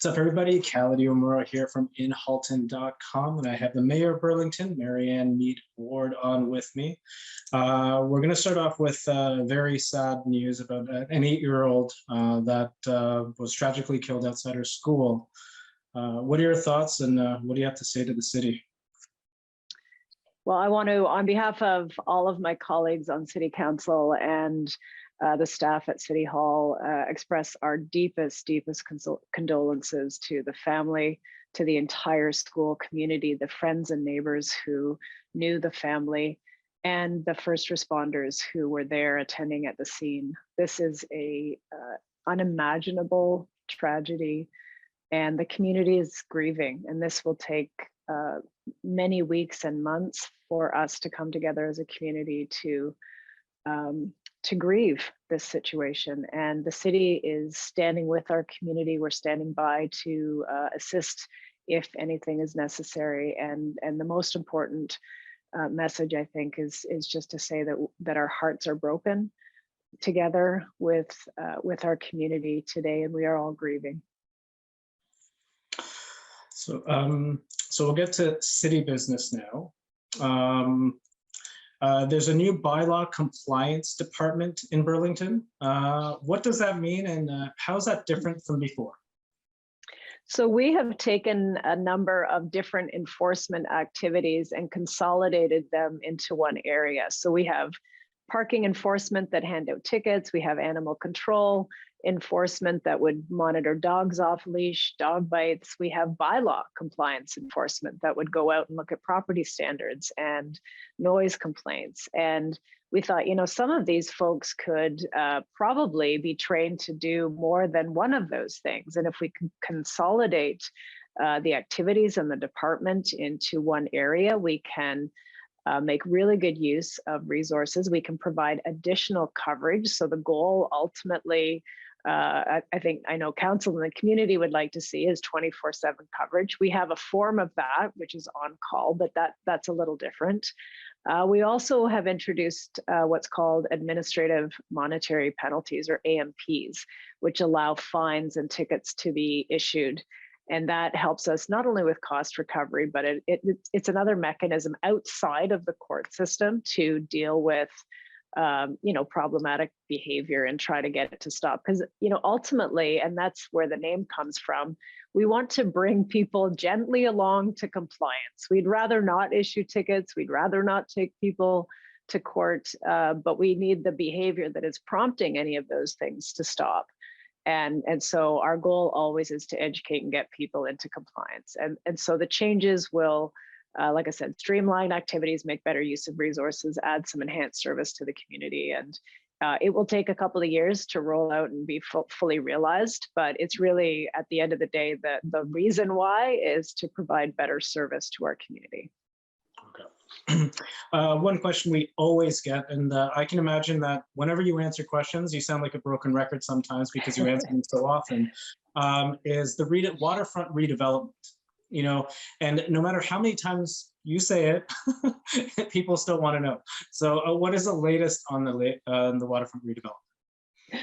What's up, everybody? Khaled Iwamura here from inhalton.com, and I have the mayor of Burlington, Marianne Meed Ward, on with me. We're going to start off with very sad news about an 8-year-old that was tragically killed outside her school. What are your thoughts, and what do you have to say to the city? Well, I want to, on behalf of all of my colleagues on City Council and the staff at City Hall, express our deepest condolences to the family, to the entire school community, the friends and neighbors who knew the family, and the first responders who were there attending at the scene. This is a unimaginable tragedy, and the community is grieving, and this will take many weeks and months for us to come together as a community to grieve this situation. And the city is standing with our community. We're standing by to assist if anything is necessary. And the most important message, I think, is just to say that our hearts are broken together with our community today, and we are all grieving. So, so we'll get to city business now. There's a new bylaw compliance department in Burlington. What does that mean, and how is that different from before? So we have taken a number of different enforcement activities and consolidated them into one area. So we have parking enforcement that hand out tickets. We have animal control enforcement that would monitor dogs off leash, dog bites. We have bylaw compliance enforcement that would go out and look at property standards and noise complaints. And we thought, some of these folks could probably be trained to do more than one of those things. And if we can consolidate the activities in the department into one area, we can make really good use of resources. We can provide additional coverage. So the goal ultimately, I know council and the community would like to see is 24/7 coverage. We have a form of that, which is on call, but that's a little different. We also have introduced what's called administrative monetary penalties, or AMPs, which allow fines and tickets to be issued. And that helps us not only with cost recovery, but it's another mechanism outside of the court system to deal with problematic behavior and try to get it to stop. Because ultimately, and that's where the name comes from, we want to bring people gently along to compliance. We'd rather not issue tickets. We'd rather not take people to court, but we need the behavior that is prompting any of those things to stop. And so our goal always is to educate and get people into compliance. And so the changes will, like I said, streamline activities, make better use of resources, add some enhanced service to the community. And it will take a couple of years to roll out and be fully realized, but it's really, at the end of the day, the reason why is to provide better service to our community. One question we always get, and I can imagine that whenever you answer questions, you sound like a broken record sometimes because you answer them so often, is the waterfront redevelopment. And no matter how many times you say it, people still want to know. So what is the latest on the waterfront redevelopment?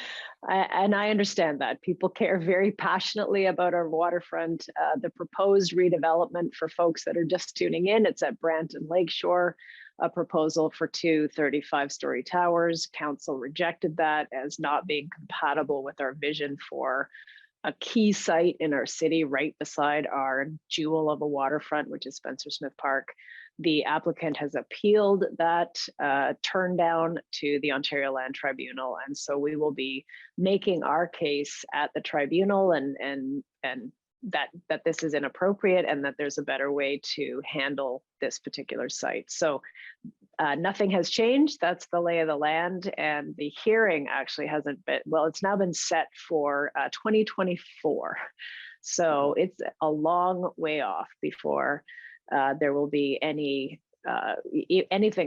And I understand that people care very passionately about our waterfront. The proposed redevelopment, for folks that are just tuning in, it's at Branton Lakeshore, a proposal for 2 35-story towers. Council rejected that as not being compatible with our vision for a key site in our city right beside our jewel of a waterfront, which is Spencer Smith Park. The applicant has appealed that turn down to the Ontario Land Tribunal. And so we will be making our case at the tribunal and that this is inappropriate and that there's a better way to handle this particular site. So nothing has changed. That's the lay of the land. And the hearing actually hasn't been, well, it's now been set for 2024. So it's a long way off before there will be anything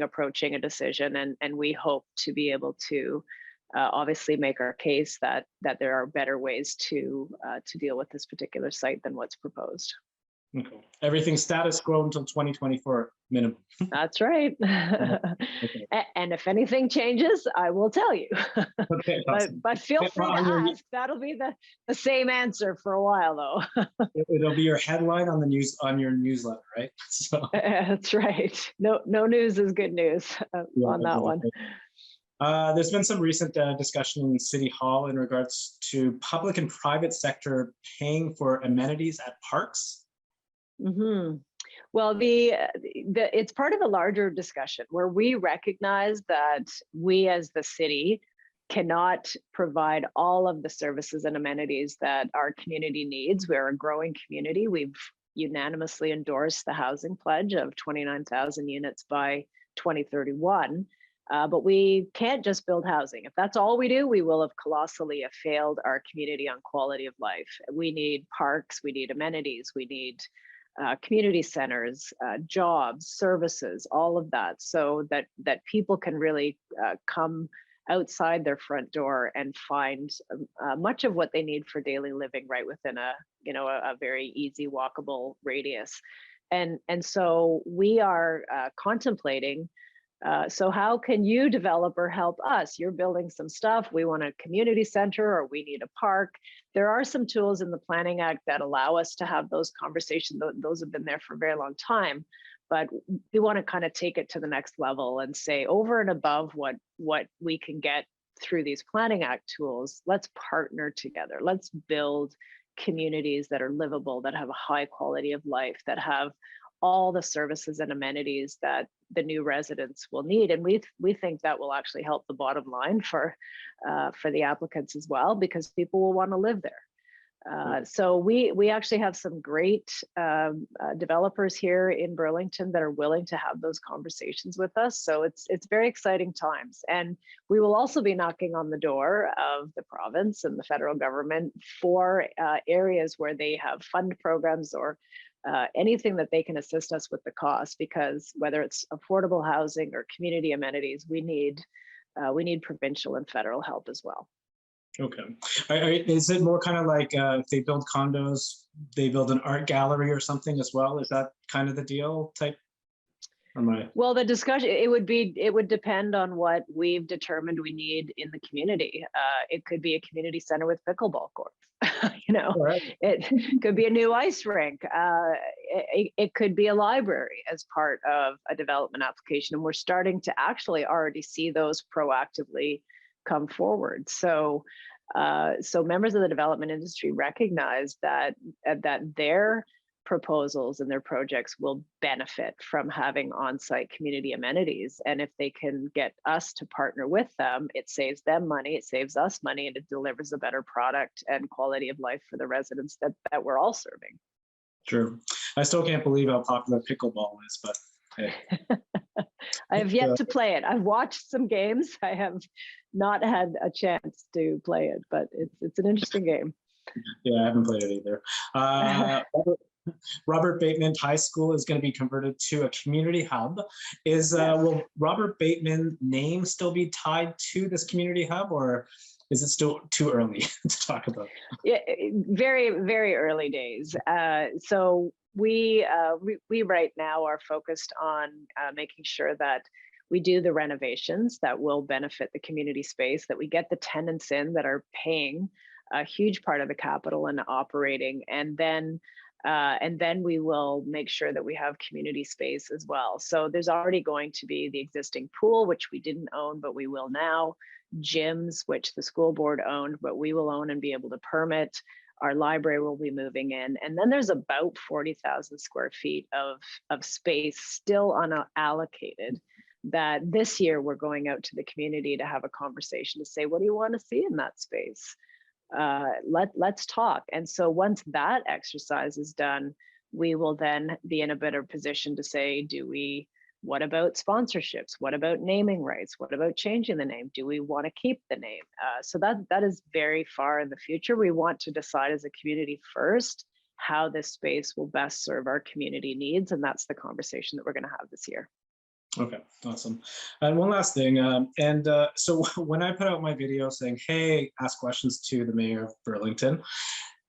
approaching a decision. And we hope to be able to obviously make our case that there are better ways to deal with this particular site than what's proposed. Okay. Everything status quo until 2024 minimum. That's right. Okay. And if anything changes, I will tell you. Okay, but awesome. but feel free to On your, ask. That'll be the same answer for a while, though. it'll be your headline on the news on your newsletter, right? So That's right. No news is good news yeah, on that one. exactly. There's been some recent discussion in City Hall in regards to public and private sector paying for amenities at parks. Hmm. Well, it's part of a larger discussion where we recognize that we as the city cannot provide all of the services and amenities that our community needs. We're a growing community. We've unanimously endorsed the housing pledge of 29,000 units by 2031. But we can't just build housing. If that's all we do, we will have colossally failed our community on quality of life. We need parks, we need amenities, we need community centers, jobs, services, all of that, so that people can really come outside their front door and find much of what they need for daily living right within a very easy walkable radius. And so we are contemplating. So how can you, developer, help us? You're building some stuff. We want a community center, or we need a park. There are some tools in the Planning Act that allow us to have those conversations. Those have been there for a very long time, but we want to kind of take it to the next level and say, over and above what we can get through these Planning Act tools, let's partner together. Let's build communities that are livable, that have a high quality of life, that have all the services and amenities that the new residents will need. And we think that will actually help the bottom line for the applicants as well, because people will want to live there. So we actually have some great developers here in Burlington that are willing to have those conversations with us. So it's very exciting times. And we will also be knocking on the door of the province and the federal government for areas where they have fund programs or anything that they can assist us with the cost, because whether it's affordable housing or community amenities, we need provincial and federal help as well. Okay. Is it more kind of like if they build condos, they build an art gallery or something as well? Is that kind of the deal type? Well, the discussion, it would depend on what we've determined we need in the community. It could be a community center with pickleball courts. Right. It could be a new ice rink. It could be a library as part of a development application. And we're starting to actually already see those proactively come forward. So members of the development industry recognize that their proposals and their projects will benefit from having on-site community amenities. And if they can get us to partner with them, it saves them money, it saves us money, and it delivers a better product and quality of life for the residents that we're all serving. True. I still can't believe how popular pickleball is, but hey. I have yet to play it. I've watched some games. I have not had a chance to play it, but it's an interesting game. Yeah, I haven't played it either. Robert Bateman High School is going to be converted to a community hub. Will Robert Bateman name still be tied to this community hub, or is it still too early to talk about? Yeah, very, very early days. So we right now are focused on making sure that we do the renovations that will benefit the community space, that we get the tenants in that are paying a huge part of the capital and operating, and then we will make sure that we have community space as well. So there's already going to be the existing pool, which we didn't own, but we will now. Gyms, which the school board owned, but we will own and be able to permit. Our library will be moving in. And then there's about 40,000 square feet of space still unallocated that this year we're going out to the community to have a conversation to say, what do you want to see in that space? Let's talk. And so once that exercise is done, we will then be in a better position to say, what about sponsorships? What about naming rights? What about changing the name? Do we want to keep the name? So that is very far in the future. We want to decide as a community first how this space will best serve our community needs. And that's the conversation that we're going to have this year. Okay, awesome. And one last thing. So when I put out my video saying, hey, ask questions to the mayor of Burlington,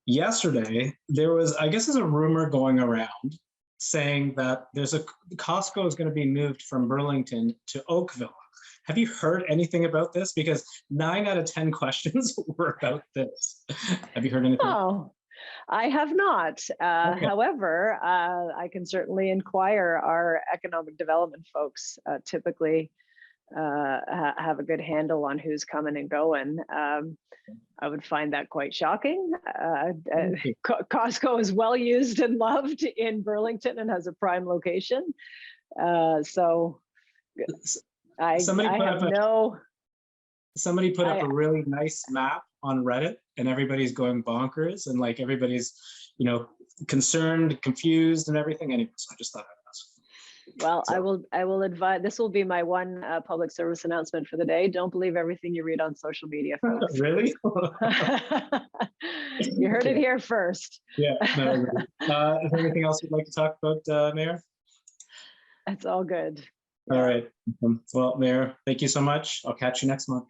yesterday there was, I guess, there's a rumor going around saying that Costco is going to be moved from Burlington to Oakville. Have you heard anything about this? Because 9 out of 10 questions were about this. Have you heard anything? Oh, I have not. Okay. However, I can certainly inquire. Our economic development folks typically have a good handle on who's coming and going. I would find that quite shocking. Costco is well used and loved in Burlington and has a prime location. So Somebody put up I- a really nice map on Reddit, and everybody's going bonkers, and like everybody's, concerned, confused, and everything. Anyway, so I just thought I'd ask. Well, So- I will advise, this will be my one public service announcement for the day. Don't believe everything you read on social media, folks. Really? You heard it here first. Yeah. No, really. Is there anything else you'd like to talk about, Mayor? That's all good. All right. Well, Mayor, thank you so much. I'll catch you next month.